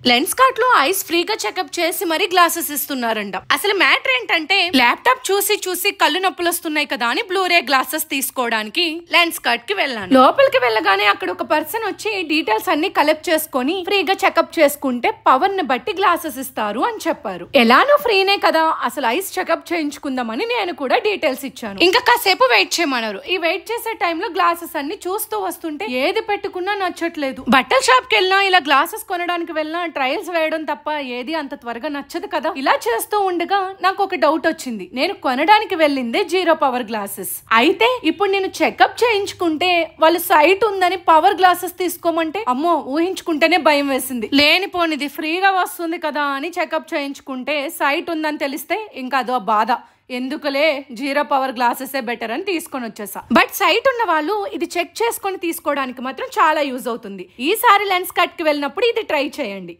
Lens cart లో ice ఫ్రీగా checkup చేసి మరీ గ్లాసెస్ ఇస్తున్నారంట. అసలు మ్యాటర్ ఏంటంటే ల్యాప్టాప్ చూసి చూసి కళ్ళు నొప్పులు వస్తున్నాయి కదా అని బ్లూరే గ్లాసెస్ తీసుకోవడానికి లెన్స్ కార్ట్ కి వెళ్ళాను. లోపలికి వెళ్ళగానే అక్కడ ఒక పర్సన్ వచ్చి డీటెయిల్స్ అన్ని కలెక్ట్ చేసుకొని ఫ్రీగా చెకప్ చేసుకుంటే పవర్ ని బట్టి గ్లాసెస్ ఇస్తారు అని చెప్పారు. ఎలానో ఫ్రీనే కదా, అసలు ఐస్ చెకప్ చేయించుకుందామని నేను కూడా డీటెయిల్స్ ఇచ్చాను. ఇంకా కాసేపు వెయిట్ చేయమన్నారు. ఈ వెయిట్ చేసే టైంలో గ్లాసెస్ అన్ని చూస్తూ వస్తుంటే ఏది పెట్టుకున్నా నచ్చట్లేదు. బట్టల షాప్ కి వెళ్ళినా ఇలా గ్లాసెస్ కొనడానికి వెళ్ళినా ట్రయల్స్ వేయడం తప్ప ఏది అంత త్వరగా నచ్చదు కదా. ఇలా చేస్తూ ఉండగా నాకు ఒక డౌట్ వచ్చింది. నేను కొనడానికి వెళ్ళిందే 0 పవర్ గ్లాసెస్. అయితే ఇప్పుడు నేను చెకప్ చేయించుకుంటే వాళ్ళు సైట్ ఉందని పవర్ గ్లాసెస్ తీసుకోమంటే అమ్మో ఊహించుకుంటేనే భయం వేసింది. లేనిపోనిది ఫ్రీగా వస్తుంది కదా అని చెకప్ చేయించుకుంటే సైట్ ఉందని తెలిస్తే ఇంకా అదో బాధ. ఎందుకులే 0 పవర్ గ్లాసెస్ బెటర్ అని తీసుకొని వచ్చేసా. బట్ సైట్ ఉన్న వాళ్ళు ఇది చెక్ చేసుకొని తీసుకోవడానికి మాత్రం చాలా యూజ్ అవుతుంది. ఈసారి లెన్స్ కట్ కి వెళ్ళినప్పుడు ఇది ట్రై చేయండి.